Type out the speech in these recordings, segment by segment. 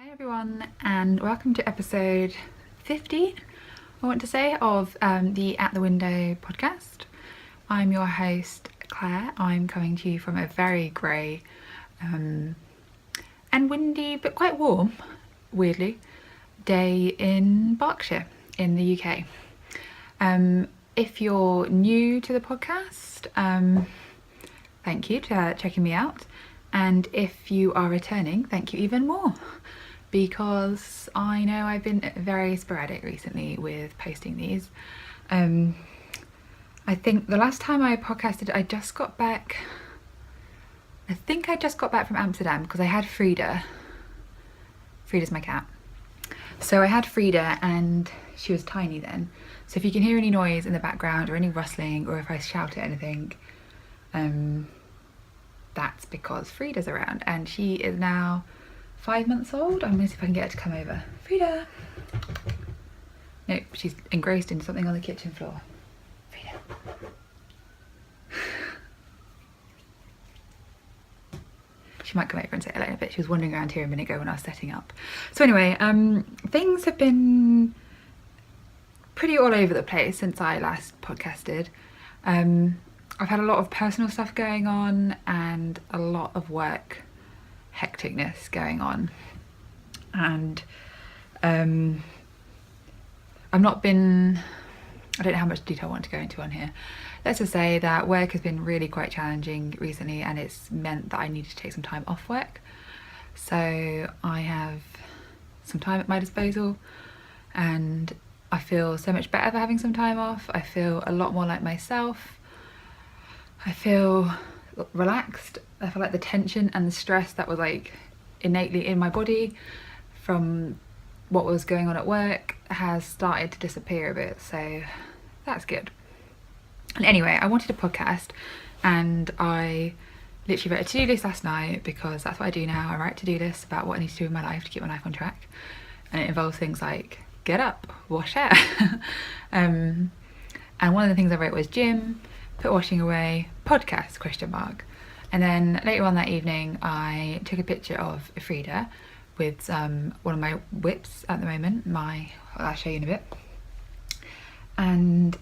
Hi everyone, and welcome to episode 15, I want to say, of the At the Window podcast. I'm your host Claire. I'm coming to you from a very grey and windy but quite warm, weirdly, day in Berkshire in the UK. If you're new to the podcast, thank you for checking me out, and if you are returning, thank you even more, because I know I've been very sporadic recently with posting these. I think the last time I podcasted, I just got back. I think I just got back from Amsterdam because I had Frida. Frida's my cat. So I had Frida and she was tiny then. So if you can hear any noise in the background or any rustling, or if I shout at anything, that's because Frida's around, and she is now 5 months old. I'm gonna see if I can get her to come over. Frida! Nope, she's engrossed in something on the kitchen floor. Frida. She might come over and say hello in a bit. She was wandering around here a minute ago when I was setting up. So anyway, things have been pretty all over the place since I last podcasted. I've had a lot of personal stuff going on and a lot of work hecticness going on, and I don't know how much detail I want to go into on here. Let's just say that work has been really quite challenging recently, and it's meant that I needed to take some time off work. So I have some time at my disposal, and I feel so much better for having some time off. I feel a lot more like myself. I feel relaxed. I feel like the tension and the stress that was like innately in my body from what was going on at work has started to disappear a bit, so that's good. And anyway, I wanted a podcast, and I literally wrote a to-do list last night, because that's what I do now. I write to-do lists about what I need to do in my life to keep my life on track, and it involves things like get up, wash hair. And one of the things I wrote was gym, put washing away, podcast, ? And then later on that evening, I took a picture of Frida with one of my whips at the moment. I'll show you in a bit. And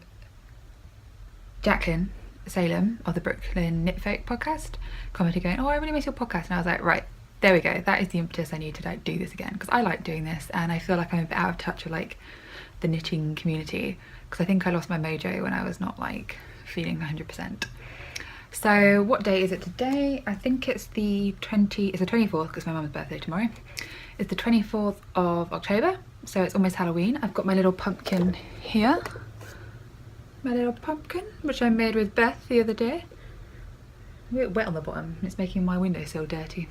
Jacqueline Salem of the Brooklyn Knit Folk podcast commented going, "Oh, I really miss your podcast." And I was like, right, there we go. That is the impetus I need to like do this again, because I like doing this, and I feel like I'm a bit out of touch with like the knitting community, because I think I lost my mojo when I was not like feeling 100%. So what day is it today? I think it's the 24th, because my mum's birthday tomorrow. It's the 24th of October, so it's almost Halloween. I've got my little pumpkin here. My little pumpkin, which I made with Beth the other day. A bit wet on the bottom, it's making my windowsill dirty.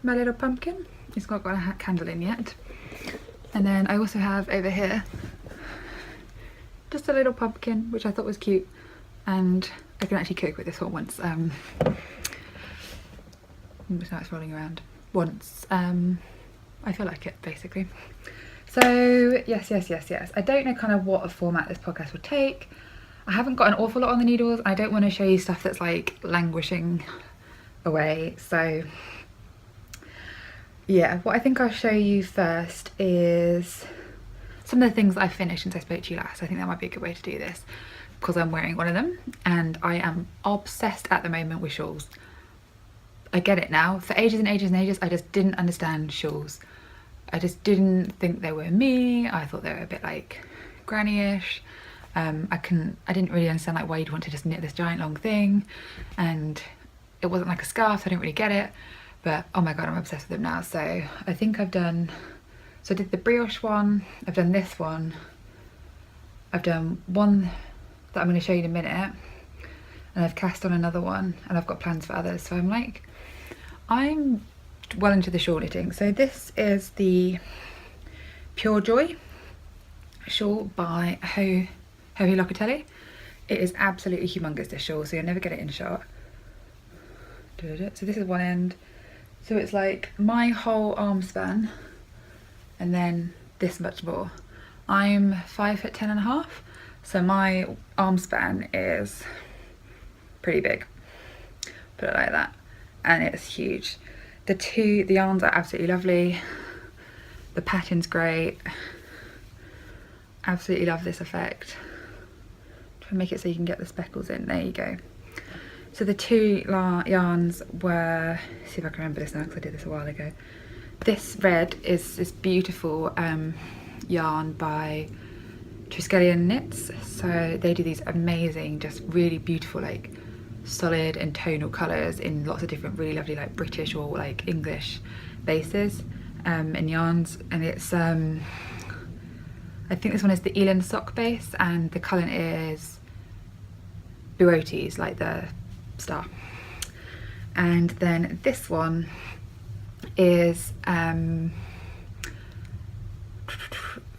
My little pumpkin, it's not got a candle in yet. And then I also have over here just a little pumpkin, which I thought was cute, and I can actually cook with this one once. Now it's rolling around. Once I feel like it, basically. So yes. I don't know kind of what a format this podcast will take. I haven't got an awful lot on the needles. I don't want to show you stuff that's like languishing away. So yeah, what I think I'll show you first is some of the things I've finished since I spoke to you last. I think that might be a good way to do this, because I'm wearing one of them, and I am obsessed at the moment with shawls. I get it now. For ages and ages and ages, I just didn't understand shawls. I just didn't think they were me. I thought they were a bit like granny-ish. I didn't really understand like why you'd want to just knit this giant long thing, and it wasn't like a scarf, so I didn't really get it. But oh my god, I'm obsessed with them now. So I think I did the brioche one, I've done this one, I've done one that I'm going to show you in a minute, and I've cast on another one, and I've got plans for others. So I'm well into the shawl knitting. So this is the Pure Joy shawl by Joey Locatelli. It is absolutely humongous, this shawl, so you'll never get it in shot. So this is one end, so it's like my whole arm span, and then this much more. I'm 5'10½", so my arm span is pretty big, put it like that, and it's huge. The yarns are absolutely lovely. The pattern's great. Absolutely love this effect. Try and make it so you can get the speckles in. There you go. So the two yarns were, see if I can remember this now because I did this a while ago. This red is this beautiful yarn by Triskelion Knits. So they do these amazing, just really beautiful, like solid and tonal colours in lots of different really lovely like British or like English bases and yarns. And it's I think this one is the Eland sock base, and the colour is Buotes, like the star. And then this one is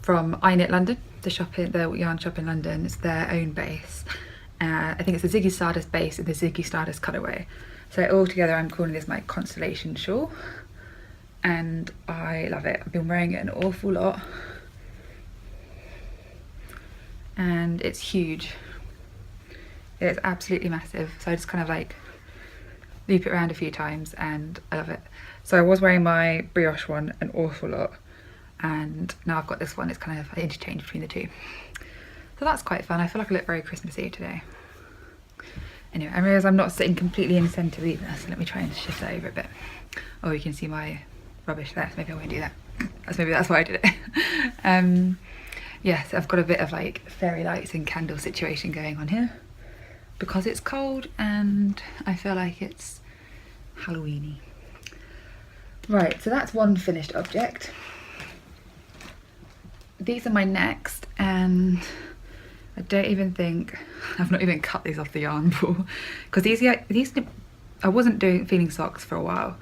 from I Knit London, the yarn shop in London. It's their own base. I think it's the Ziggy Stardust base and the Ziggy Stardust colourway. So altogether I'm calling this my Constellation shawl, and I love it. I've been wearing it an awful lot and it's huge. It's absolutely massive. So I just kind of like loop it around a few times and I love it. So I was wearing my brioche one an awful lot, and now I've got this one. It's kind of an interchange between the two. So that's quite fun. I feel like I look very Christmassy today. Anyway, I realise I'm not sitting completely in the centre either, so let me try and shift that over a bit. Oh, you can see my rubbish there, so maybe I won't do that. That's why I did it. Yes, I've got a bit of like fairy lights and candle situation going on here because it's cold and I feel like it's Halloweeny. Right, so that's one finished object. These are my next, and I don't even think, I've not even cut these off the yarn pool because these I wasn't feeling socks for a while.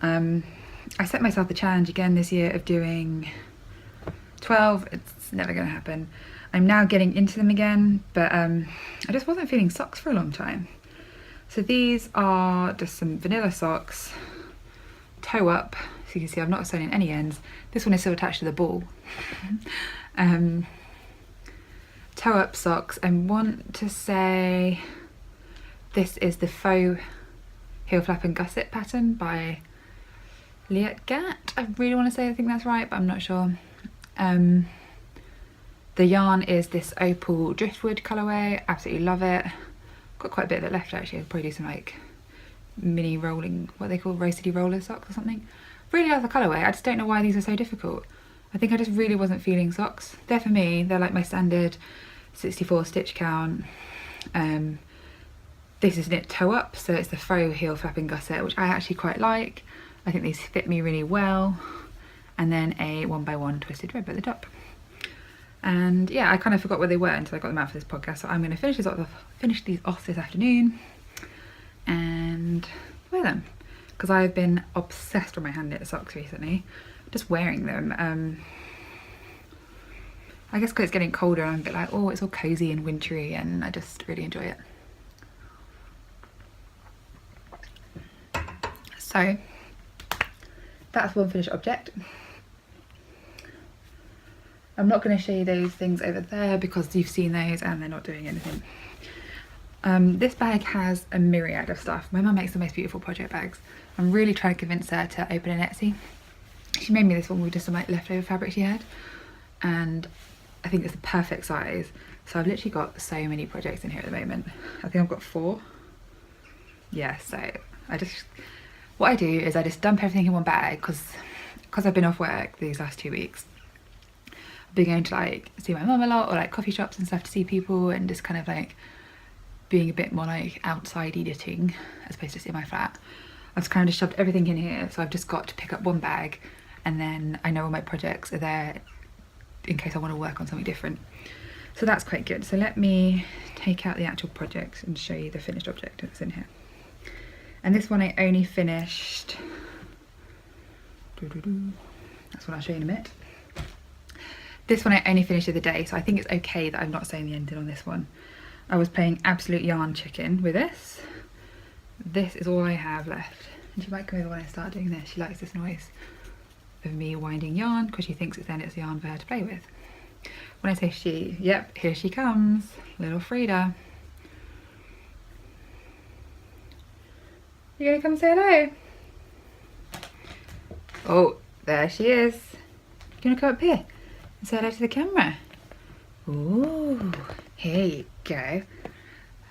I set myself the challenge again this year of doing 12. It's never going to happen. I'm now getting into them again, but I just wasn't feeling socks for a long time. So these are just some vanilla socks, toe up. So you can see I've not sewn in any ends. This one is still attached to the ball. Toe up socks. I want to say this is the faux heel flap and gusset pattern by Liat Gat. I really want to say I think that's right, but I'm not sure. The yarn is this opal driftwood colourway. Absolutely love it. Got quite a bit of it left actually. I'll probably do some like mini rolling, what they call Rose City roller socks or something. Really love the colourway. I just don't know why these are so difficult. I think I just really wasn't feeling socks. They're for me. They're like my standard 64 stitch count. This is knit toe up, so it's the faux heel flapping gusset, which I actually quite like. I think these fit me really well. And then a 1x1 twisted rib at the top. And yeah, I kind of forgot where they were until I got them out for this podcast. So I'm going to finish these off this afternoon and wear them, because I've been obsessed with my hand knit socks recently, just wearing them. I guess because it's getting colder, I'm a bit like, oh, it's all cozy and wintry, and I just really enjoy it. So that's one finished object. I'm not going to show you those things over there because you've seen those and they're not doing anything. This bag has a myriad of stuff. My mum makes the most beautiful project bags. I'm really trying to convince her to open an Etsy. She made me this one with just some like leftover fabric she had, and I think it's the perfect size. So I've literally got so many projects in here at the moment. I think I've got 4. Yeah, so what I do is I just dump everything in one bag because I've been off work these last 2 weeks. I've been going to like see my mum a lot, or like coffee shops and stuff to see people, and just kind of like being a bit more like outside editing as opposed to in my flat. I've just kind of just shoved everything in here, so I've just got to pick up one bag, and then I know all my projects are there in case I want to work on something different. So that's quite good. So let me take out the actual project and show you the finished object that's in here. And this one I only finished, that's what I'll show you in a minute. This one I only finished the other day, so I think it's okay that I'm not saying the ending on this one. I was playing absolute yarn chicken with this. This is all I have left. And she might come over when I start doing this. She likes this noise of me winding yarn because she thinks it's yarn for her to play with. When I say she, yep, here she comes, little Frida. You gonna come say hello? Oh, there she is. Do you want to come up here and say hello to the camera? Ooh, here you go.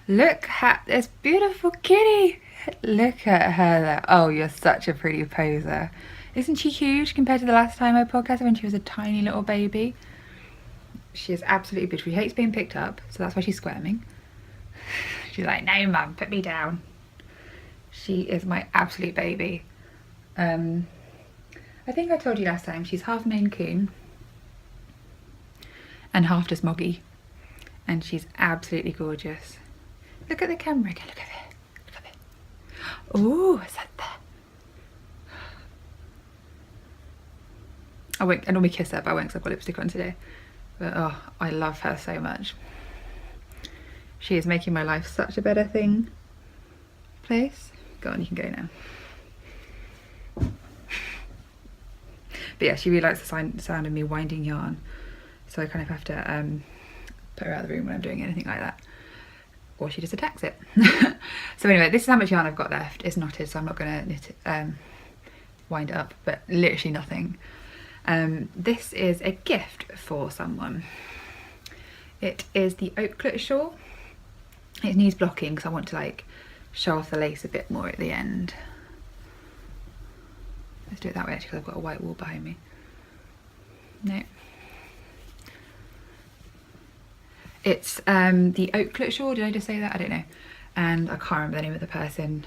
Look at this beautiful kitty. Look at her there. Oh, you're such a pretty poser. Isn't she huge compared to the last time I podcasted when she was a tiny little baby? She is absolutely beautiful. She hates being picked up, so that's why she's squirming. She's like, no mum, put me down. She is my absolute baby. I think I told you last time, she's half Maine Coon and half just Moggy. And she's absolutely gorgeous. Look at the camera again, look at it. Look at it. Ooh, is that there? I normally kiss her, but I won't because I've got lipstick on today. But oh, I love her so much. She is making my life such a better place. Go on, you can go now. But yeah, she really likes the sound of me winding yarn. So I kind of have to put her out of the room when I'm doing anything like that. Or she just attacks it. So anyway, this is how much yarn I've got left. It's knotted, so I'm not going to knit it, wind it up, but literally nothing. This is a gift for someone. It is the Oaklet shawl. It needs blocking because I want to like show off the lace a bit more at the end. Let's do it that way actually because I've got a white wall behind me. No. It's the Oaklet shawl, did I just say that? I don't know. And I can't remember the name of the person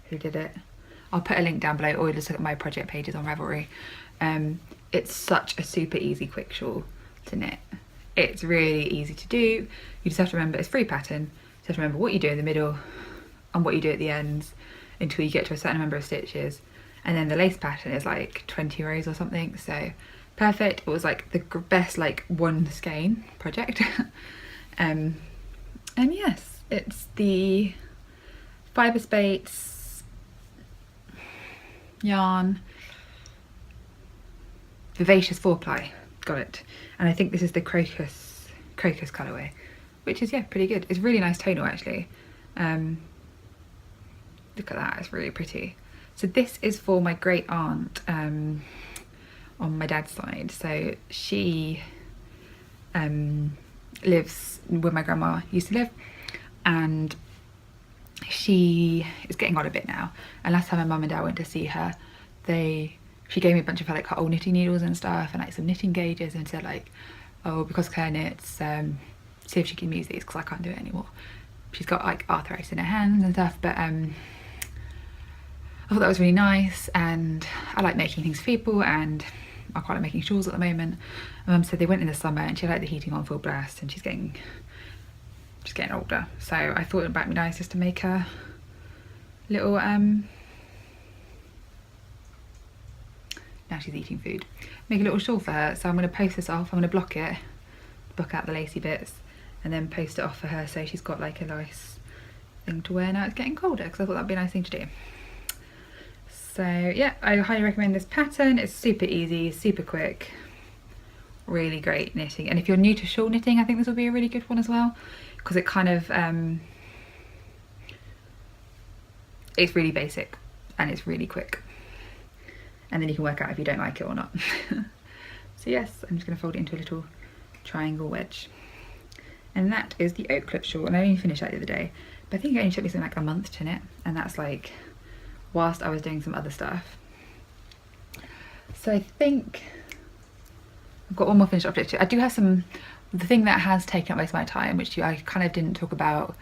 who did it. I'll put a link down below, or just look at my project pages on Ravelry. It's such a super easy, quick shawl to knit. It's really easy to do. You just have to remember, it's free pattern. You just have to remember what you do in the middle and what you do at the ends until you get to a certain number of stitches. And then the lace pattern is like 20 rows or something, so perfect. It was like the best like one skein project. And yes, it's the Fibre Spates yarn Vivacious 4-ply, got it. And I think this is the crocus colourway, which is, yeah, pretty good. It's really nice tonal actually. Look at that, it's really pretty. So this is for my great aunt on my dad's side. So she lives where my grandma used to live, and she is getting on a bit now. And last time my mum and dad went to see her, she gave me a bunch of like her old knitting needles and stuff, and like some knitting gauges, and said like, oh, because Claire knits, see if she can use these because I can't do it anymore. She's got like arthritis in her hands and stuff, but I thought that was really nice, and I like making things for people, and I quite like making shawls at the moment. So they went in the summer, and she had like the heating on full blast, and she's getting older. So I thought it might be nice just to make her little now she's eating food. Make a little shawl for her. So I'm going to post this off. I'm going to block out the lacy bits, and then post it off for her so she's got like a nice thing to wear now it's getting colder, because I thought that'd be a nice thing to do. So yeah, I highly recommend this pattern. It's super easy, super quick, really great knitting. And if you're new to shawl knitting, I think this will be a really good one as well, because it kind of it's really basic and it's really quick, and then you can work out if you don't like it or not. So yes, I'm just going to fold it into a little triangle wedge, and that is the Oaklet shawl. And I only finished that the other day, but I think it only took me something like a month to knit, and that's like whilst I was doing some other stuff. So I think I've got one more finished object. I do have the thing that has taken up most of my time, which I kind of didn't talk about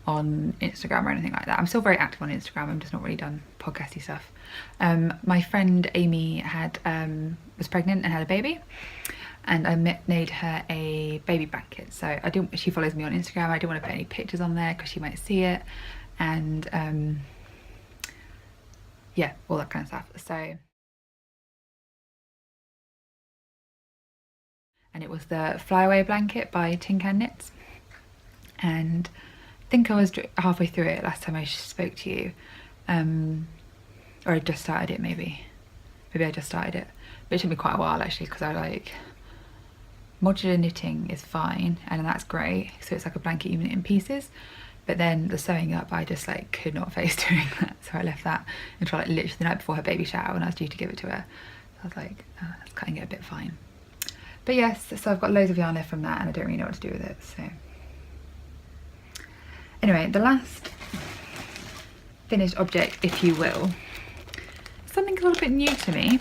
on Instagram or anything like that. I'm still very active on Instagram, I'm just not really done podcasty stuff. My friend Amy was pregnant and had a baby, and I made her a baby blanket. So she follows me on Instagram. I didn't want to put any pictures on there because she might see it, and yeah, all that kind of stuff. So, and it was the Flyaway blanket by Tin Can Knits, and I think I was halfway through it last time I spoke to you, or I just started it maybe I just started it, but it took me quite a while actually, because I like modular knitting is fine and that's great, so it's like a blanket you knit in pieces, but then the sewing up, I just like could not face doing that, so I left that until like literally the night before her baby shower when I was due to give it to her. I was like, that's cutting it a bit fine. But yes, so I've got loads of yarn left from that and I don't really know what to do with it, so. Anyway, the last finished object, if you will, something a little bit new to me,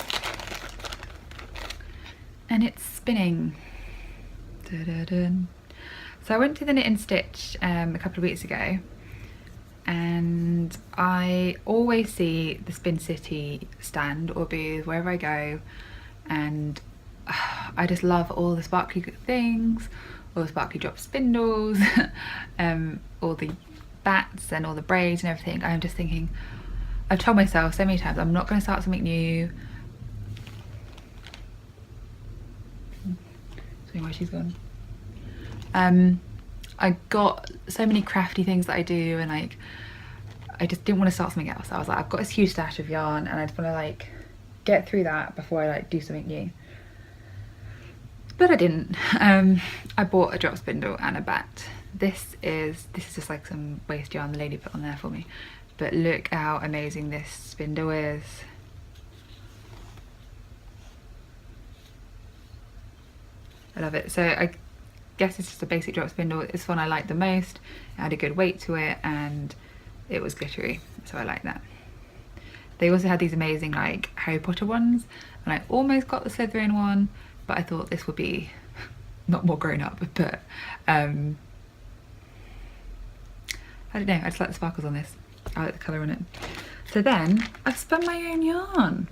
and it's spinning. Da-da-dun. So I went to the Knit and Stitch a couple of weeks ago, and I always see the Spin City stand or booth wherever I go, and I just love all the sparkly things, all the sparkly drop spindles, all the bats and all the braids and everything. I'm just thinking, I've told myself so many times I'm not going to start something new. Sorry, why she's gone. I got so many crafty things that I do, and like I just didn't want to start something else. I was like, I've got this huge stash of yarn and I just want to like get through that before I like do something new. But I didn't. I bought a drop spindle and a bat. This is just like some waste yarn the lady put on there for me. But look how amazing this spindle is. I love it. So I guess it's just a basic drop spindle. It's one I like the most. It had a good weight to it and it was glittery, so I like that. They also had these amazing like Harry Potter ones, and I almost got the Slytherin one, but I thought this would be not more grown up, but I don't know, I just like the sparkles on this. I like the colour on it. So then I've spun my own yarn.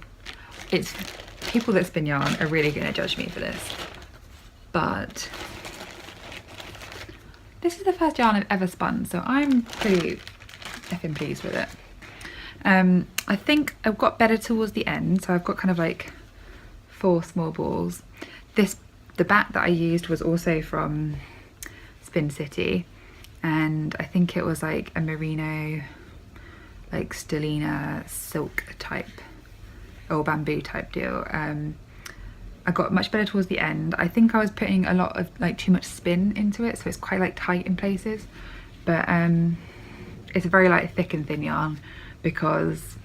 It's people that spin yarn are really going to judge me for this, but this is the first yarn I've ever spun, so I'm pretty effing pleased with it. I think I've got better towards the end, so I've got kind of like 4 small balls. The bat that I used was also from Spin City, and I think it was like a merino, like stellina silk type or bamboo type deal. I got much better towards the end. I think I was putting a lot of like too much spin into it, so it's quite like tight in places, but it's a very like thick and thin yarn because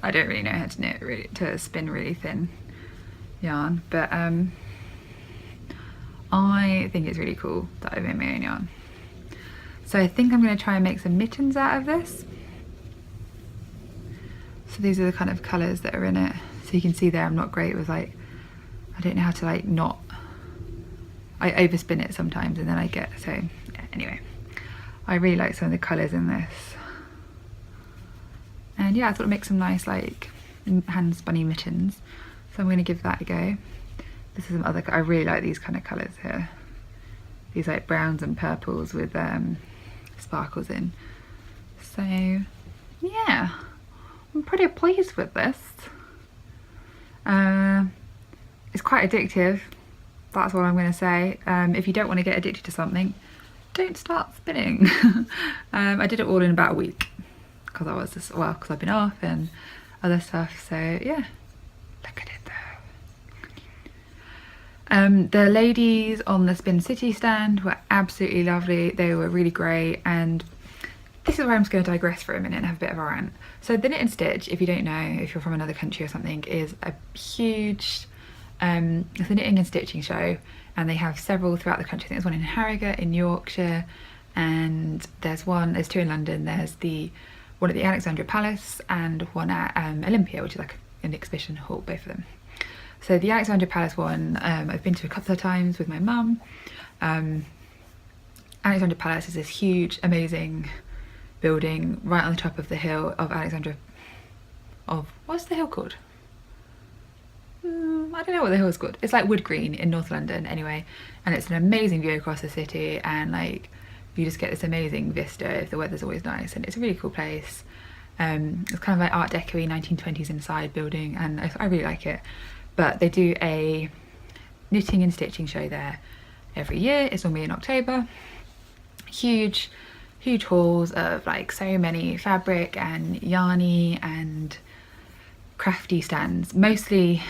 I don't really know how to knit really, to spin really thin yarn, but I think it's really cool that I made my own yarn. So I think I'm going to try and make some mittens out of this. So these are the kind of colours that are in it. So you can see there I'm not great with like, I don't know how to like not, I overspin it sometimes and then I get, so yeah, anyway. I really like some of the colours in this. And yeah, I thought it'd make some nice like hand spunny mittens. So I'm going to give that a go. This is some other, I really like these kind of colours here. These like browns and purples with sparkles in. So yeah, I'm pretty pleased with this. It's quite addictive, that's what I'm going to say. If you don't want to get addicted to something, don't start spinning. I did it all in about a week because I was just, well, because I've been off and other stuff, so yeah, look at it though. The ladies on the Spin City stand were absolutely lovely. They were really great, and this is where I'm just going to digress for a minute and have a bit of a rant. So the Knit and Stitch, if you don't know, if you're from another country or something, is a huge it's a knitting and stitching show, and they have several throughout the country. I think there's one in Harrogate in Yorkshire, and there's 2 in London. There's one at the Alexandra Palace and one at Olympia, which is like an exhibition hall, both of them. So the Alexandra Palace one, I've been to a couple of times with my mum. Alexandra Palace is this huge, amazing building right on the top of the hill of Alexandra, what's the hill called? I don't know what the hill is called. It's like Wood Green in North London anyway, and it's an amazing view across the city, and like you just get this amazing vista if the weather's always nice, and it's a really cool place. It's kind of like Art Deco-y 1920s inside building, and I really like it. But they do a knitting and stitching show there every year. It's normally in October. Huge halls of like so many fabric and yarny and crafty stands. Mostly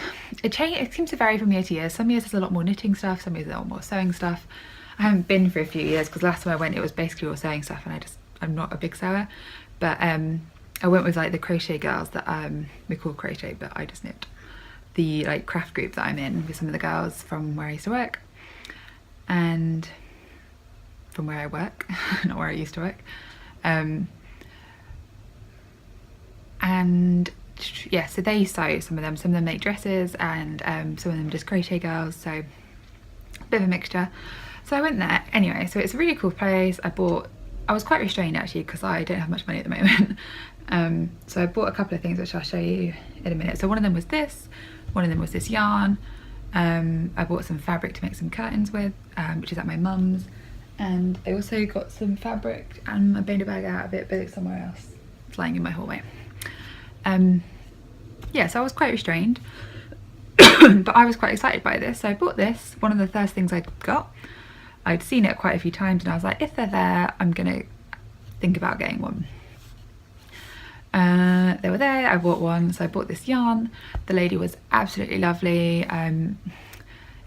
it seems to vary from year to year. Some years there's a lot more knitting stuff, some years there's a lot more sewing stuff. I haven't been for a few years because last time I went it was basically all sewing stuff, and I'm not a big sewer, but I went with like the crochet girls that we call crochet, but I just knit. the like craft group that I'm in with some of the girls from where I used to work, and from where I work, not where I used to work. And yeah, so they sew, some of them make dresses, and some of them just crochet girls, so a bit of a mixture. So I went there anyway. So it's a really cool place. I was quite restrained actually because I don't have much money at the moment. So I bought a couple of things which I'll show you in a minute. So one of them was this, one of them was this yarn. I bought some fabric to make some curtains with, which is at my mum's, and I also got some fabric and I made a bag out of it, but it's somewhere else. It's lying in my hallway. Yeah, so I was quite restrained, but I was quite excited by this. So I bought this, one of the first things I got. I'd seen it quite a few times and I was like, if they're there, I'm gonna think about getting one. They were there, I bought one, so I bought this yarn. The lady was absolutely lovely.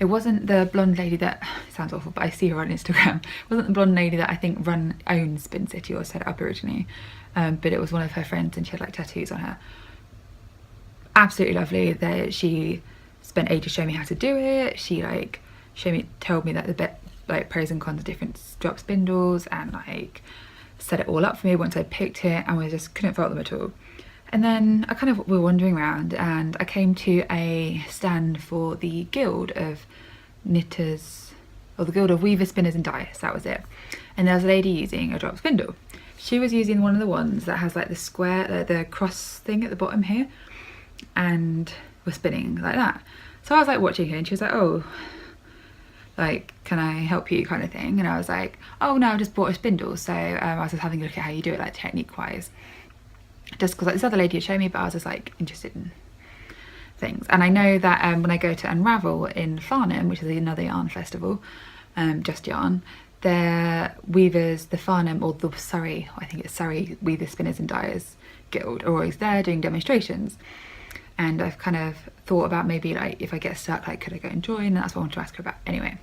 It wasn't the blonde lady that, it sounds awful, but I see her on Instagram. It wasn't the blonde lady that I think owns Spin City or set it up originally, but it was one of her friends and she had like tattoos on her. Absolutely lovely. She spent ages showing me how to do it. She like told me that the bit like pros and cons of different drop spindles, and like set it all up for me once I picked it, and we just couldn't fault them at all. And then I kind of were wandering around and I came to a stand for the Guild of Knitters, or the Guild of Weavers, Spinners and Dyers, that was it. And there was a lady using a drop spindle. She was using one of the ones that has like the square, the cross thing at the bottom here, and was spinning like that. So I was like watching her and she was like, oh, like, can I help you, kind of thing. And I was like, oh no, I just bought a spindle. So I was just having a look at how you do it, like technique wise, just because like this other lady had shown me, but I was just like interested in things. And I know that when I go to Unravel in Farnham, which is another yarn festival, Just Yarn, their weavers, the Farnham or the Surrey, I think it's Surrey Weavers, Spinners and Dyers Guild are always there doing demonstrations. And I've kind of thought about maybe like if I get stuck, like could I go and join? And that's what I wanted to ask her about anyway.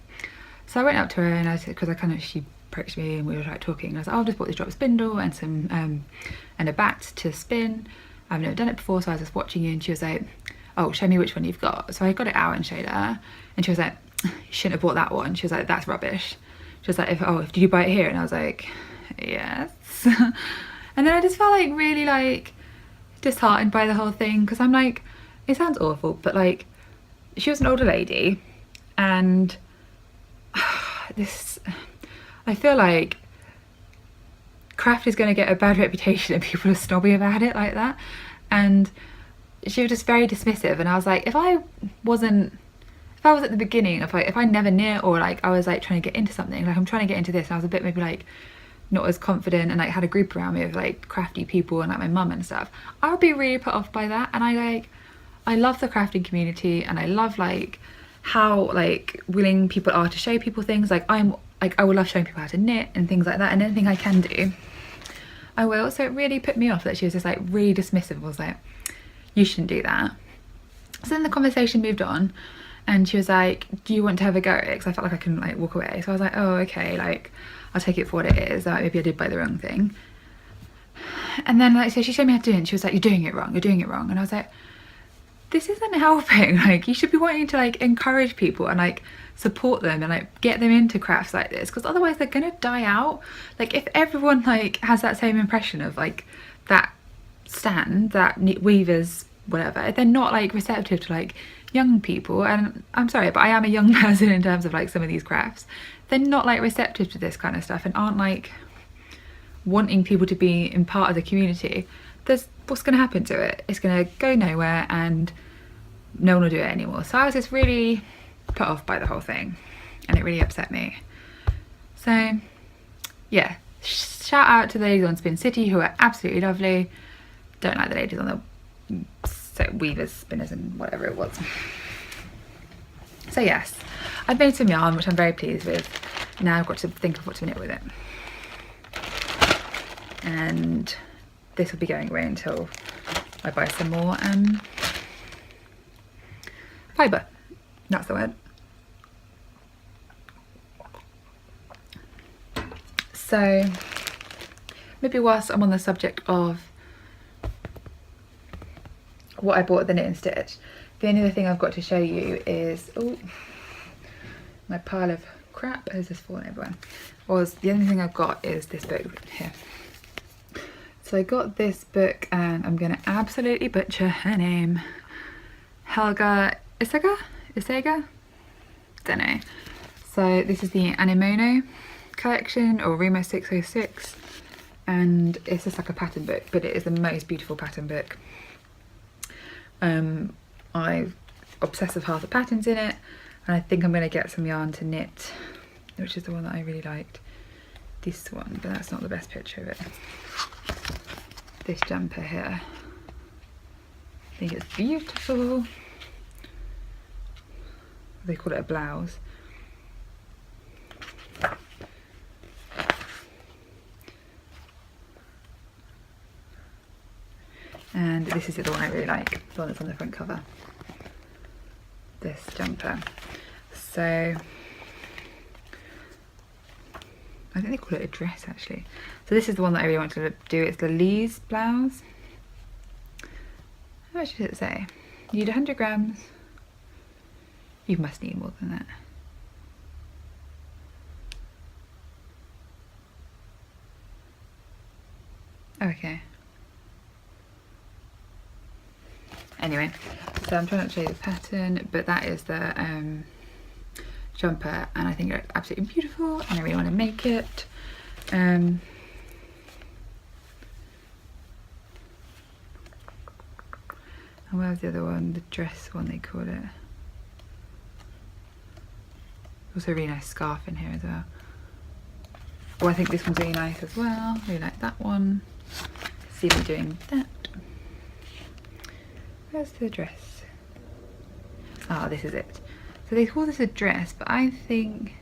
So I went up to her and I said, because she approached me and we were like talking, and I was like, oh, I've just bought this drop spindle and some and a bat to spin. I've never done it before, so I was just watching you, and she was like, oh, show me which one you've got. So I got it out and showed her, and she was like, you shouldn't have bought that one. She was like, that's rubbish. She was like, did you buy it here? And I was like, yes. And then I just felt like really like disheartened by the whole thing, because I'm like, it sounds awful, but like she was an older lady, and I feel like craft is going to get a bad reputation and people are snobby about it like that. And she was just very dismissive, and I was like, if I was at the beginning, if I never knew, or like I was like trying to get into something, like I'm trying to get into this, and I was a bit maybe like not as confident, and like had a group around me of like crafty people and like my mum and stuff, I would be really put off by that. And I love the crafting community, and I love like how like willing people are to show people things. Like I would love showing people how to knit and things like that, and anything I can do I will. So it really put me off that she was just like really dismissive, was like, you shouldn't do that. So then the conversation moved on, and she was like, do you want to have a go at it? Because I felt like I couldn't like walk away. So I was like, oh okay, like I'll take it for what it is. Like maybe I did buy the wrong thing. And then like, so she showed me how to do it, and she was like, you're doing it wrong, and I was like, this isn't helping. Like you should be wanting to like encourage people and like support them and like get them into crafts like this, because otherwise they're gonna die out. Like if everyone like has that same impression of like that stand, that weavers, whatever, they're not like receptive to like young people. And I'm sorry, but I am a young person in terms of like some of these crafts. They're not like receptive to this kind of stuff and aren't like wanting people to be in part of the community. What's going to happen to it? It's going to go nowhere and no one will do it anymore. So I was just really put off by the whole thing, and it really upset me. So yeah, shout out to the ladies on Spin City who are absolutely lovely. Don't like the ladies on the weavers, spinners and whatever it was. So yes, I've made some yarn, which I'm very pleased with. Now I've got to think of what to knit with it. And this will be going away until I buy some more fibre. That's the word. So maybe whilst I'm on the subject of what I bought at the Knit and Stitch, The only other thing I've got to show you is, oh, my pile of crap has just fallen everywhere. The only thing I've got is this book here. So I got this book, and I'm gonna absolutely butcher her name. Helga Isega? Don't know. So this is the Anemono collection, or Remo 606, and it's just like a pattern book, but it is the most beautiful pattern book. I've obsessed with half the patterns in it, and I think I'm going to get some yarn to knit, which is the one that I really liked. This one, but that's not the best picture of it. This jumper here. I think it's beautiful. They call it a blouse. And this is the one I really like, the one that's on the front cover. This jumper. So I think they call it a dress actually. So this is the one that I really wanted to do. It's the Lee's blouse. How much does it say? You need 100 grams. You must need more than that. Okay. Anyway, so I'm trying not to show you the pattern, but that is the jumper, and I think it's absolutely beautiful, and I really want to make it. And where's the other one? The dress one, they call it. Also a really nice scarf in here as well. Oh, I think this one's really nice as well. Really like that one. See me doing that. Where's the dress? Ah, this is it. So they call this a dress, but I think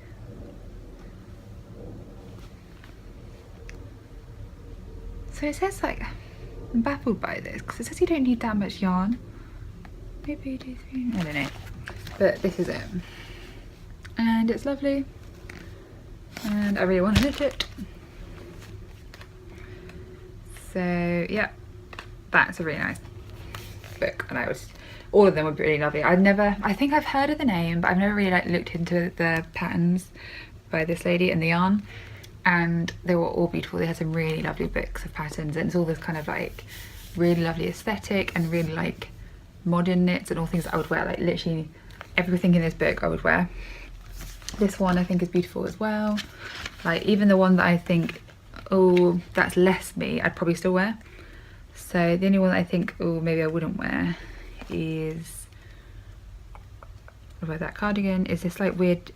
so. It says, like, I'm baffled by this because it says you don't need that much yarn. Maybe you do. I don't know. But this is it, and it's lovely, and I really want to knit it. So yeah, that's a really nice book, and all of them would be really lovely. I think I've heard of the name, but I've never really like looked into the patterns by this lady and the yarn, and they were all beautiful. They had some really lovely books of patterns, and it's all this kind of like really lovely aesthetic and really like modern knits and all things that I would wear. Like literally everything in this book I would wear. This one I think is beautiful as well. Like even the one that I think, oh, that's less me, I'd probably still wear. So the only one that I think, oh, maybe I wouldn't wear is, what about that cardigan? Is this like weird,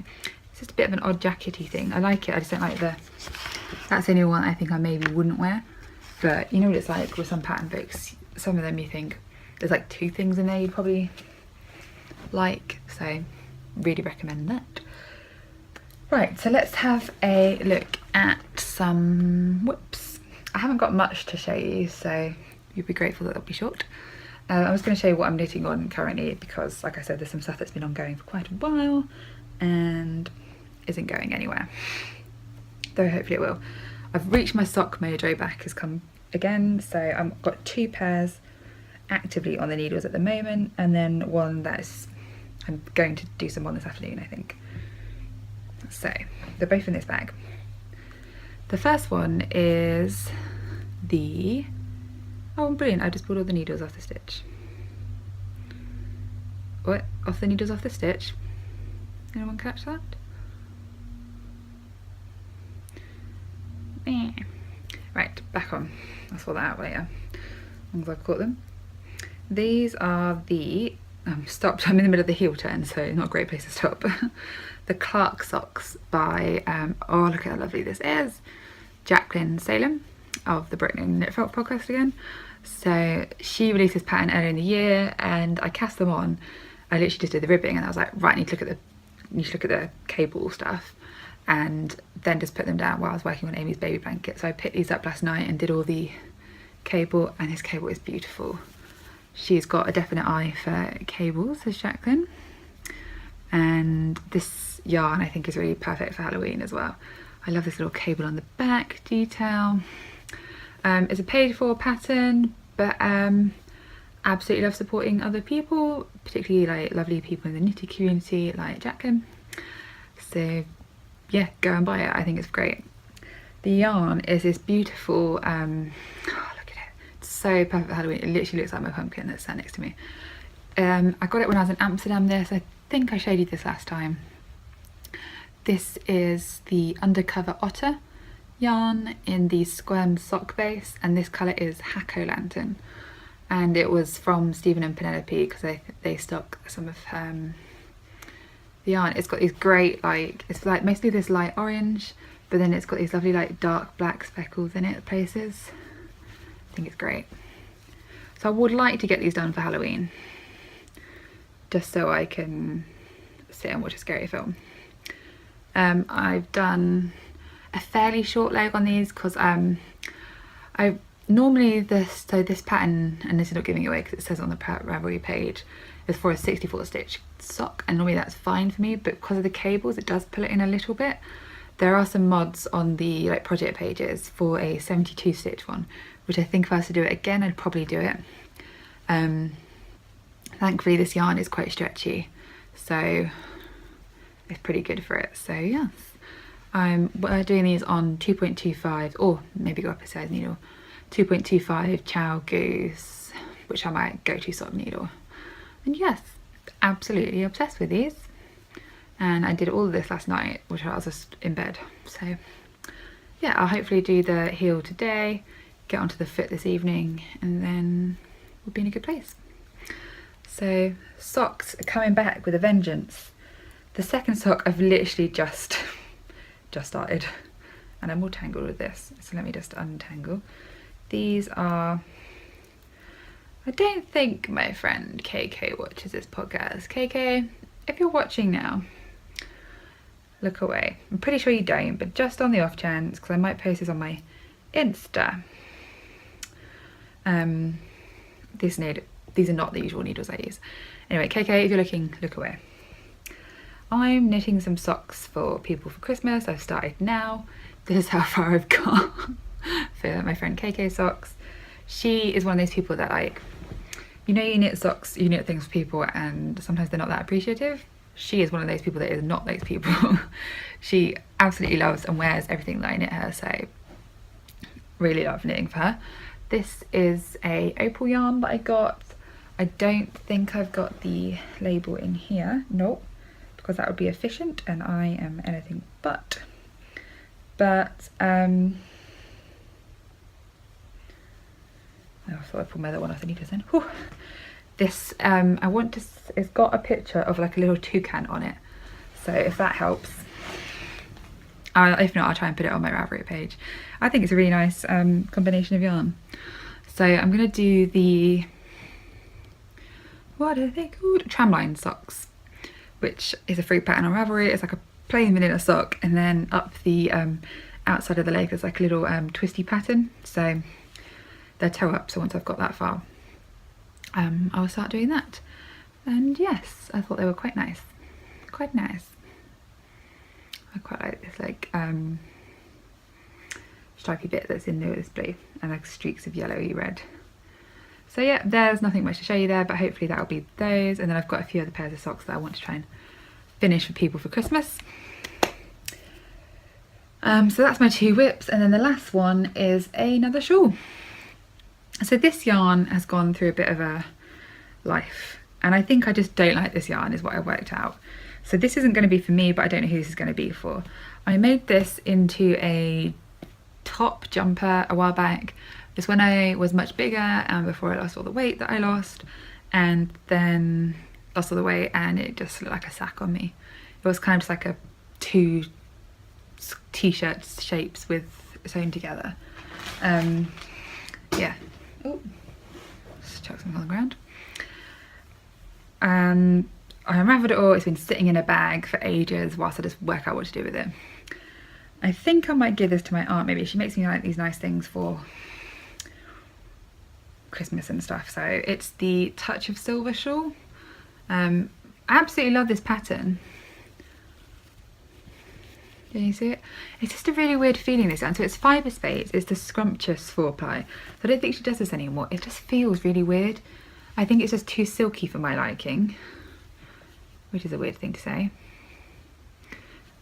it's just a bit of an odd jackety thing. I like it, I just don't like that's the only one I think I maybe wouldn't wear. But you know what it's like with some pattern books, some of them you think there's like 2 things in there you'd probably like, so really recommend that. Right, so let's have a look at some whips. I haven't got much to show you, so you'll be grateful that they'll be short. I was going to show you what I'm knitting on currently because, like I said, there's some stuff that's been ongoing for quite a while and isn't going anywhere, though hopefully it will. I've reached my sock mojo back has come again, so I've got 2 pairs actively on the needles at the moment, and then one that's, I'm going to do some on this afternoon, I think. So they're both in this bag. The first one is the, oh brilliant, I just pulled all the needles off the stitch. What? Off the needles off the stitch? Anyone catch that? Right, back on. I'll sort that out later, as long as I've caught them. These are the, stopped, I'm in the middle of the heel turn, so not a great place to stop. The Clark socks by, oh look at how lovely this is, Jacqueline Salem of the Brooklyn Knit Felt podcast again. So she released this pattern earlier in the year, and I cast them on. I literally just did the ribbing, and I was like, right, I need to look at the cable stuff, and then just put them down while I was working on Amy's baby blanket. So I picked these up last night and did all the cable, and this cable is beautiful. She's got a definite eye for cables, says Jacqueline, and this yarn I think is really perfect for Halloween as well. I love this little cable on the back detail. It's a paid for pattern, but I absolutely love supporting other people, particularly like lovely people in the knitting community like Jacqueline. So yeah, go and buy it. I think it's great. The yarn is this beautiful, oh, look at it. It's so perfect for Halloween. It literally looks like my pumpkin that's sat next to me. I got it when I was in Amsterdam this. I think I showed you this last time. This is the Undercover Otter yarn in the Squirm sock base, and this colour is Jack O' Lantern. And it was from Stephen and Penelope because they stock some of the yarn. It's got these great, like, it's like mostly this light orange, but then it's got these lovely like dark black speckles in it places. I think it's great. So I would like to get these done for Halloween, just so I can sit and watch a scary film. I've done a fairly short leg on these because I normally this pattern, and this is not giving it away because it says on the Ravelry page, is for a 64 stitch sock, and normally that's fine for me, but because of the cables it does pull it in a little bit. There are some mods on the like project pages for a 72 stitch one, which I think if I was to do it again I'd probably do it. Thankfully this yarn is quite stretchy, so it's pretty good for it. So yes, we're doing these on 2.25, or maybe go up a size needle, 2.25 Chow Goose, which are my go-to sock needle. And yes, absolutely obsessed with these. And I did all of this last night, which I was just in bed. So yeah, I'll hopefully do the heel today, get onto the foot this evening, and then we'll be in a good place. So socks are coming back with a vengeance. The second sock I've literally just started, and I'm all tangled with this. So let me just untangle. These are, I don't think my friend KK watches this podcast. KK, if you're watching now, look away. I'm pretty sure you don't, but just on the off chance, because I might post this on my Insta. These are not the usual needles I use. Anyway, KK, if you're looking, look away. I'm knitting some socks for people for Christmas. I've started now. This is how far I've got for my friend KK socks. She is one of those people that, like, you know, you knit socks, you knit things for people, and sometimes they're not that appreciative. She is one of those people that is not those people. She absolutely loves and wears everything that I knit her, so really love knitting for her. This is a opal yarn that I got. I don't think I've got the label in here, nope, because that would be efficient and I am anything but. But I thought I'd pull my other one off the needles then. Whew. This it's got a picture of like a little toucan on it, so if that helps, if not I'll try and put it on my Ravelry page. I think it's a really nice combination of yarn. So I'm gonna do the, what are they called, tramline socks, which is a free pattern on Ravelry. It's like a plain vanilla sock, and then up the outside of the leg there's like a little twisty pattern, so they're toe up. So once I've got that far, I will start doing that. And yes, I thought they were quite nice. Quite nice. I quite like this like stripy bit that's in this blue and like streaks of yellowy red. So yeah, there's nothing much to show you there, but hopefully that'll be those. And then I've got a few other pairs of socks that I want to try and finish for people for Christmas. So that's my two whips, and then the last one is another shawl. So this yarn has gone through a bit of a life, and I think I just don't like this yarn is what I worked out. So this isn't going to be for me, but I don't know who this is going to be for. I made this into a top jumper a while back. It's when I was much bigger and before I lost all the weight that I lost, and then lost all the weight and it just looked like a sack on me. It was kind of just like a two t-shirt shapes with sewn together. Yeah. Oh, just chuck something on the ground. I unravelled it all. It's been sitting in a bag for ages whilst I just work out what to do with it. I think I might give this to my aunt maybe. She makes me like these nice things for Christmas and stuff. So it's the Touch of Silver shawl. I absolutely love this pattern. Can you see it? It's just a really weird feeling this one. So it's fibre space. It's the scrumptious 4-ply. So I don't think she does this anymore. It just feels really weird. I think it's just too silky for my liking, which is a weird thing to say.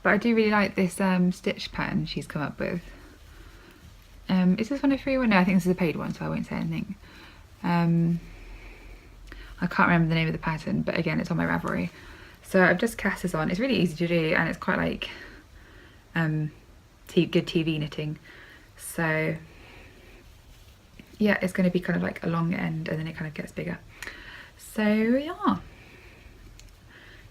But I do really like this stitch pattern she's come up with. Is this one a free one? No, I think this is a paid one, so I won't say anything. I can't remember the name of the pattern, but again, it's on my Ravelry. So I've just cast this on. It's really easy to do, and it's quite like good TV knitting. So yeah, it's going to be kind of like a long end, and then it kind of gets bigger. So yeah,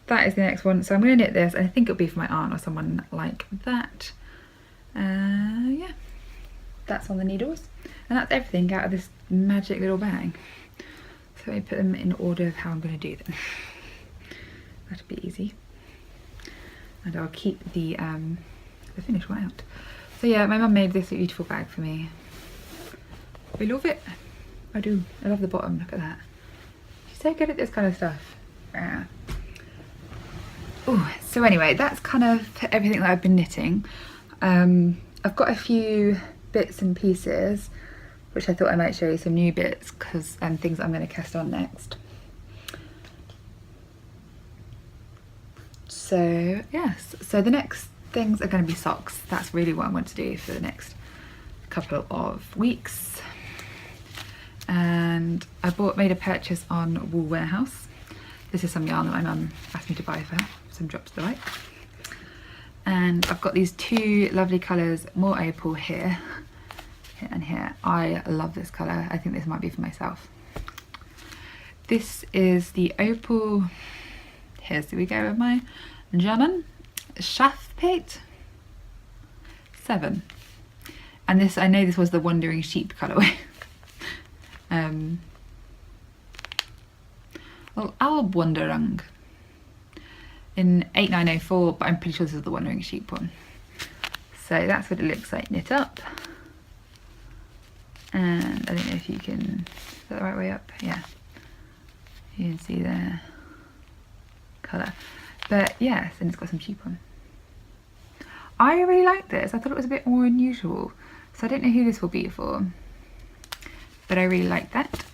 that is the next one. So I'm going to knit this, and I think it'll be for my aunt or someone like that. Yeah, that's on the needles, and that's everything out of this magic little bag. So I put them in order of how I'm going to do them. That'll be easy, and I'll keep the finished one out. So yeah, my mum made this beautiful bag for me. I love it. I do. I love the bottom. Look at that. She's so good at this kind of stuff. Yeah. Oh, so anyway, that's kind of everything that I've been knitting. I've got a few bits and pieces which I thought I might show you, some new bits and things I'm going to cast on next. So yes, so the next things are going to be socks. That's really what I want to do for the next couple of weeks. And I made a purchase on Wool Warehouse. This is some yarn that my mum asked me to buy for her, some drops of delight. And I've got these two lovely colours, more opal here and here. I love this colour. I think this might be for myself. This is the opal. Here we go with my German. Schafpate 7. And this, I know this was the Wandering Sheep colourway. Well, Albwanderung in 8904, but I'm pretty sure this is the Wandering Sheep one. So that's what it looks like knit up. And I don't know if you can, is that the right way up? Yeah. You can see the colour. But yes, and it's got some sheep on. I really like this. I thought it was a bit more unusual. So I don't know who this will be for, but I really like that.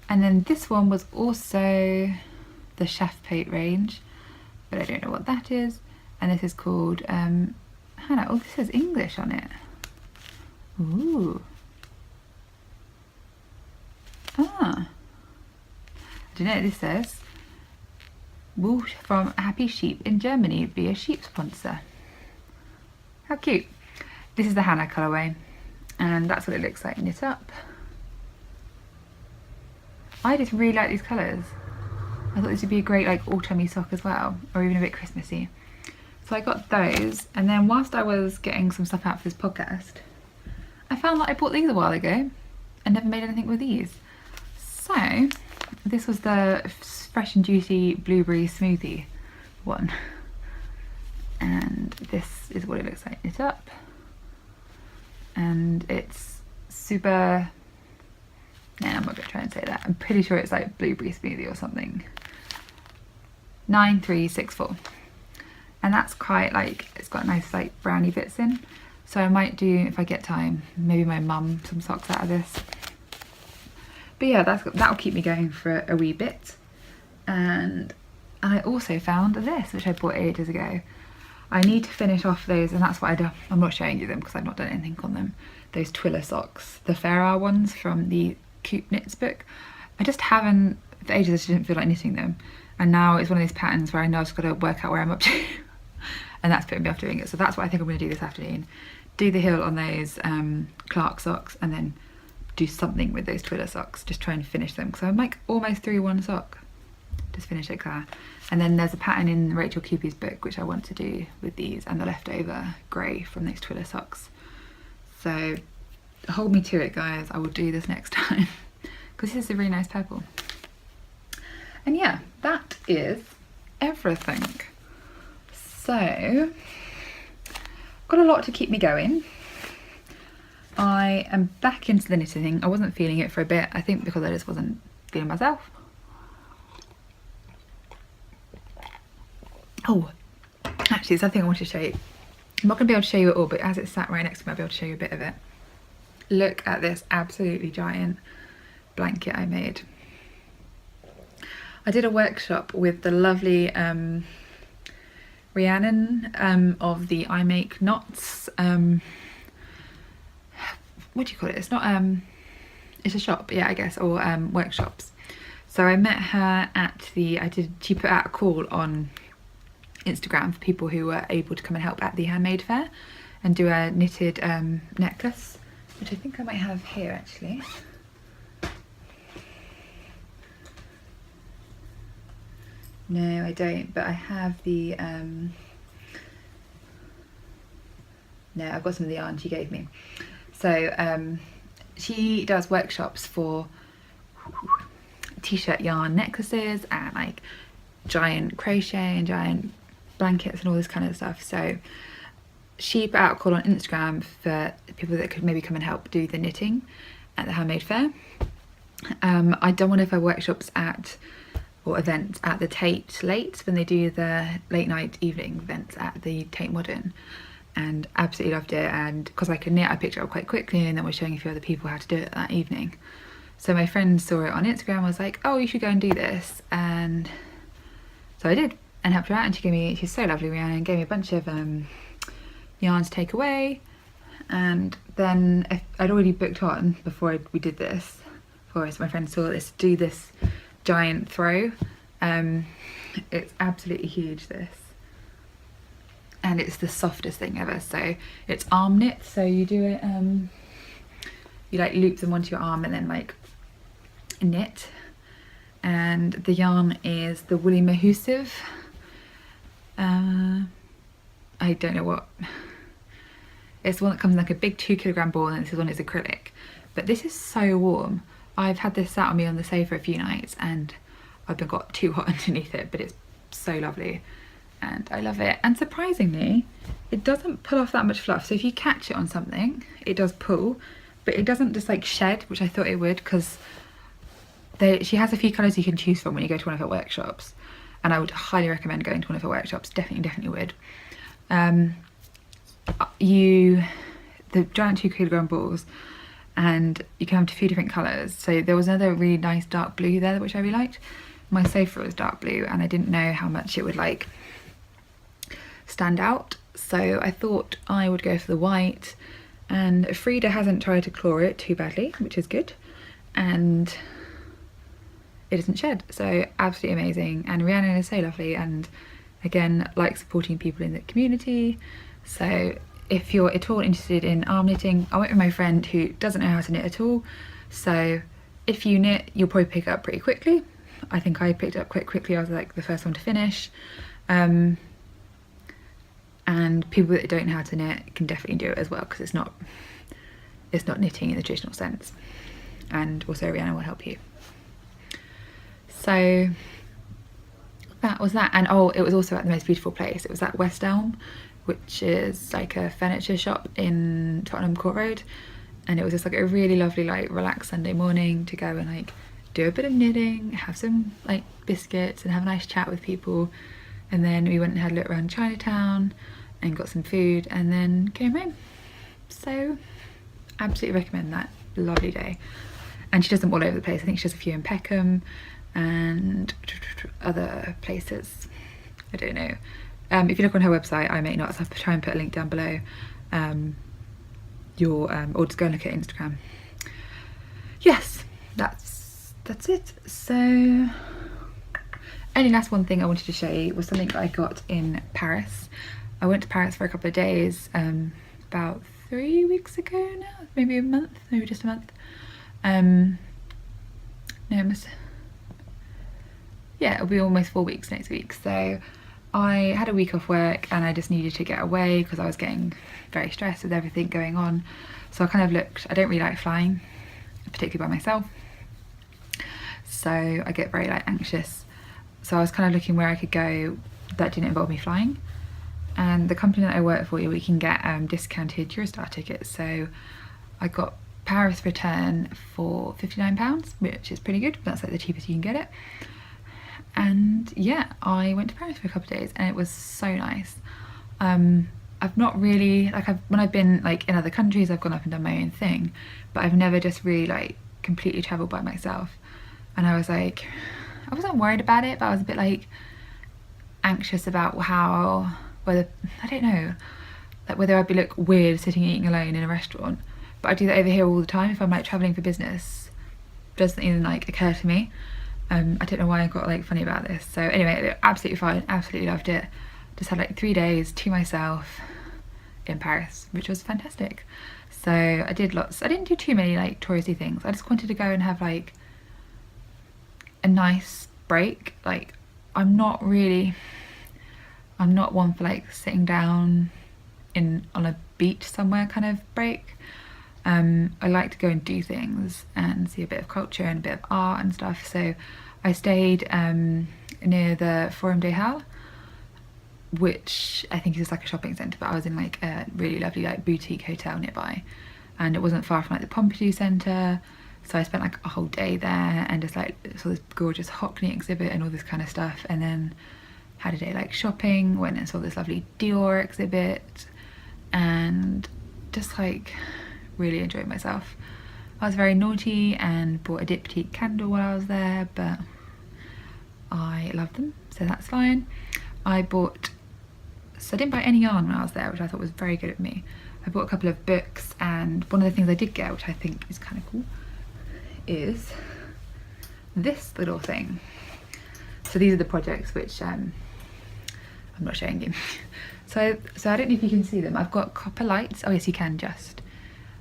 And then this one was also the Schafpate range, but I don't know what that is. And this is called Hannah. Oh, this says English on it. Ooh. Ah. I don't know what this says. Wool from Happy Sheep in Germany, be a sheep sponsor. How cute. This is the Hannah colourway, and that's what it looks like knit up. I just really like these colours. I thought this would be a great like autumny sock as well, or even a bit Christmassy. So I got those, and then whilst I was getting some stuff out for this podcast, I found that I bought these a while ago and never made anything with these. So this was the Fresh and Juicy Blueberry Smoothie one. And this is what it looks like knit up. And it's super, no, I'm not going to try and say that. I'm pretty sure it's like blueberry smoothie or something. 9364. And that's quite like, it's got nice like brownie bits in. So I might do, if I get time, maybe my mum some socks out of this. But yeah, that'll keep me going for a wee bit. And I also found this, which I bought ages ago. I need to finish off those, and that's what I do. I'm not showing you them because I've not done anything on them. Those Twiller socks, the Farrar ones from the Coop Knits book. I just haven't, for ages I just didn't feel like knitting them. And now it's one of these patterns where I know I've just got to work out where I'm up to. And that's putting me off doing it. So that's what I think I'm going to do this afternoon. Do the heel on those Clark socks, and then do something with those Twiller socks. Just try and finish them. So I'm like almost through one sock. Just finish it, Claire. And then there's a pattern in Rachel Cupie's book which I want to do with these and the leftover grey from those Twiller socks. So hold me to it, guys. I will do this next time because this is a really nice purple. And yeah, that is everything. So got a lot to keep me going. I am back into the knitting thing. I wasn't feeling it for a bit, I think because I just wasn't feeling myself. Oh, actually there's something I want to show you. I'm not going to be able to show you it all, but as it's sat right next to me, I'll be able to show you a bit of it. Look at this absolutely giant blanket I made. I did a workshop with the lovely Rhiannon of the I Make Knots. What do you call it? It's not it's a shop, yeah, I guess, or workshops. So I met her at she put out a call on Instagram for people who were able to come and help at the handmade fair and do a knitted necklace, which I think I might have here actually. No, I don't, but I have the no, I've got some of the yarn she gave me. So she does workshops for t-shirt yarn necklaces and like giant crochet and giant blankets and all this kind of stuff. So she put out a call on Instagram for people that could maybe come and help do the knitting at the handmade fair. I'd done one of her workshops or events at the Tate Late when they do the late night evening events at the Tate Modern, and absolutely loved it. And because I could knit, I picked it up quite quickly and then was showing a few other people how to do it that evening. So my friend saw it on Instagram and was like, oh, you should go and do this. And so I did and helped her out, and she's so lovely, Rhiannon, gave me a bunch of yarn to take away. And then I'd already booked on before we did this, before my friend saw this, do this giant throw. It's absolutely huge, this. And it's the softest thing ever. So it's arm knit, so you do it, you like loop them onto your arm and then like knit. And the yarn is the Woolly Mahusive. I don't know what, it's the one that comes in like a big 2 kilogram ball, and this one is acrylic. But this is so warm. I've had this sat on me on the sofa a few nights and I've been got too hot underneath it, but it's so lovely and I love it. And surprisingly, it doesn't pull off that much fluff. So if you catch it on something, it does pull, but it doesn't just like shed, which I thought it would, because she has a few colours you can choose from when you go to one of her workshops, and I would highly recommend going to one of her workshops. Definitely would. The giant 2 kilogram balls, and you can have a few different colours. So there was another really nice dark blue there which I really liked. My sofa was dark blue and I didn't know how much it would like stand out, so I thought I would go for the white. And Frida hasn't tried to claw it too badly, which is good, and it doesn't shed, so absolutely amazing. And Rhiannon is so lovely, and again, like supporting people in the community. So if you're at all interested in arm knitting, I went with my friend who doesn't know how to knit at all, so if you knit, you'll probably pick it up pretty quickly. I think I picked it up quite quickly. I was like the first one to finish. And people that don't know how to knit can definitely do it as well, because it's not knitting in the traditional sense. And also Rhiannon will help you. So that was that. And oh, it was also at the most beautiful place. It was at West Elm, which is like a furniture shop in Tottenham Court Road, and it was just like a really lovely like relaxed Sunday morning to go and like do a bit of knitting, have some like biscuits and have a nice chat with people. And then we went and had a look around Chinatown and got some food and then came home. So absolutely recommend that. Lovely day. And she does them all over the place. I think she does a few in Peckham and other places, I don't know. If you look on her website, I Make Knots, I'll try and put a link down below, or just go and look at Instagram. Yes, that's it. So only last one thing I wanted to show you was something that I got in Paris. I went to Paris for a couple of days about 3 weeks ago now, maybe a month, maybe just a month. It'll be almost 4 weeks next week. So I had a week off work and I just needed to get away because I was getting very stressed with everything going on. So I kind of looked, I don't really like flying, particularly by myself. So I get very like anxious. So I was kind of looking where I could go that didn't involve me flying. And the company that I work for, we can get discounted Eurostar tickets. So I got Paris return for £59, which is pretty good. That's like the cheapest you can get it. And yeah, I went to Paris for a couple of days and it was so nice. I've not really, like when I've been like in other countries, I've gone up and done my own thing, but I've never just really like completely traveled by myself. And I was like, I wasn't worried about it, but I was a bit like anxious about whether, I don't know, like whether I'd be look weird sitting eating alone in a restaurant. But I do that over here all the time if I'm like traveling for business. Doesn't even like occur to me. I don't know why I got like funny about this. So anyway, absolutely fine, absolutely loved it. Just had like 3 days to myself in Paris, which was fantastic. So I didn't do too many like touristy things. I just wanted to go and have like a nice break. Like I'm not one for like sitting down on a beach somewhere kind of break. I like to go and do things and see a bit of culture and a bit of art and stuff. So I stayed near the Forum des Halles, which I think is like a shopping centre, but I was in like a really lovely like boutique hotel nearby, and it wasn't far from like the Pompidou Centre. So I spent like a whole day there and just like saw this gorgeous Hockney exhibit and all this kind of stuff, and then had a day like shopping, went and saw this lovely Dior exhibit, and just like really enjoyed myself. I was very naughty and bought a diptyque candle while I was there, but I love them, so that's fine. I didn't buy any yarn when I was there, which I thought was very good of me. I bought a couple of books, and one of the things I did get, which I think is kind of cool, is this little thing. So these are the projects which I'm not showing you. So I don't know if you can see them. I've got copper lights. Oh yes, you can just.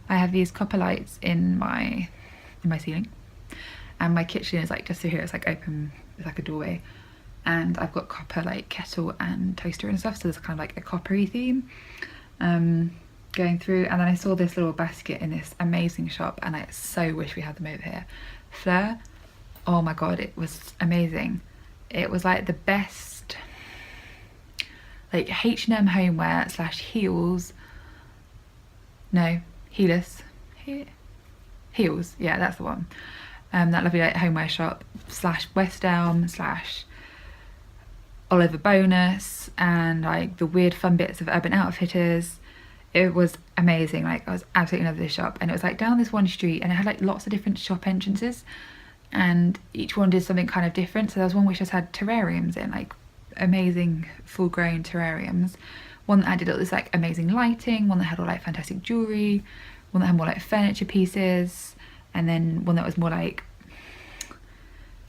I have these copper lights in my ceiling, and my kitchen is like just through here. It's like open. It's like a doorway, and I've got copper like kettle and toaster and stuff. So there's kind of like a coppery theme going through. And then I saw this little basket in this amazing shop, and I so wish we had them over here. Fleur. Oh my god, it was amazing. It was like the best like H&M homeware / heels. No. Heeless. Heels, yeah, that's the one. That lovely like homeware shop / West Elm / Oliver Bonus, and like the weird fun bits of Urban Outfitters. It was amazing. Like I was absolutely in love with this shop, and it was like down this one street, and it had like lots of different shop entrances, and each one did something kind of different. So there was one which just had terrariums in, like amazing full-grown terrariums. One that added all this like amazing lighting, one that had all like fantastic jewellery, one that had more like furniture pieces, and then one that was more like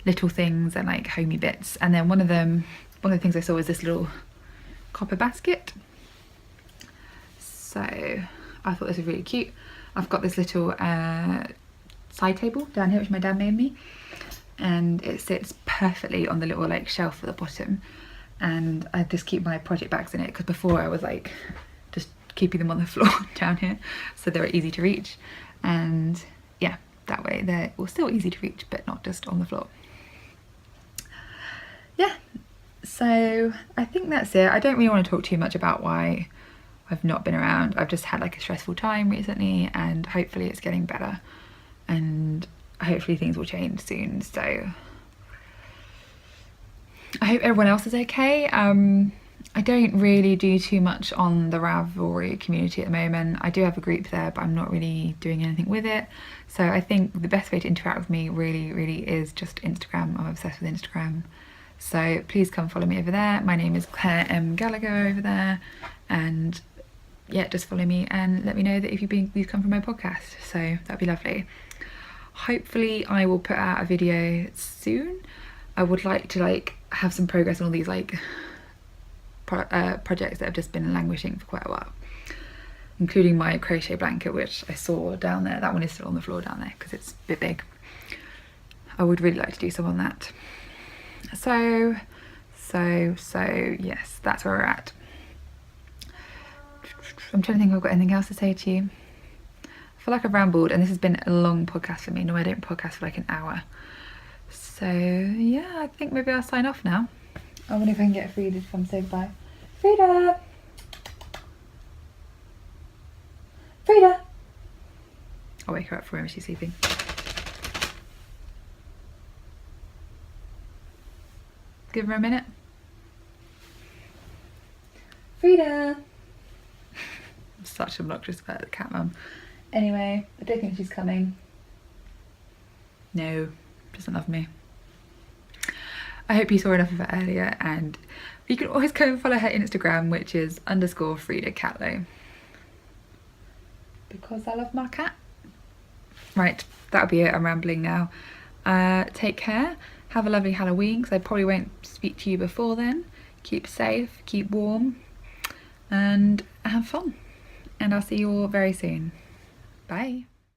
little things and like homey bits. And then one of the things I saw was this little copper basket. So I thought this was really cute. I've got this little side table down here which my dad made me, and it sits perfectly on the little like shelf at the bottom. And I just keep my project bags in it, because before I was like just keeping them on the floor down here, so they were easy to reach. And yeah, that way they're still easy to reach, but not just on the floor. Yeah, so I think that's it. I don't really want to talk too much about why I've not been around. I've just had like a stressful time recently, and hopefully it's getting better, and hopefully things will change soon. So I hope everyone else is okay. I don't really do too much on the Ravelry community at the moment. I do have a group there, but I'm not really doing anything with it. So I think the best way to interact with me really is just Instagram. I'm obsessed with Instagram. So please come follow me over there. My name is Claire M. Gallagher over there. And yeah, just follow me and let me know that if you've come from my podcast. So that'd be lovely. Hopefully I will put out a video soon. I would like to like have some progress on all these like projects that have just been languishing for quite a while, including my crochet blanket, which I saw down there. That one is still on the floor down there because it's a bit big. I would really like to do some on that. So yes, that's where we're at. I'm trying to think if I've got anything else to say to you. I feel like I've rambled, and this has been a long podcast for me. No, I don't podcast for like an hour. So yeah, I think maybe I'll sign off now. I wonder if I can get Frida to come say goodbye. Frida! Frida! I'll wake her up for her when she's sleeping. Give her a minute. Frida! I'm such an obnoxious cat mum. Anyway, I don't think she's coming. No, doesn't love me. I hope you saw enough of it earlier, and you can always go and follow her Instagram, which is _Frida Catlow, because I love my cat. Right, that'll be it. I'm rambling now. Take care. Have a lovely Halloween, because I probably won't speak to you before then. Keep safe, keep warm, and have fun. And I'll see you all very soon. Bye.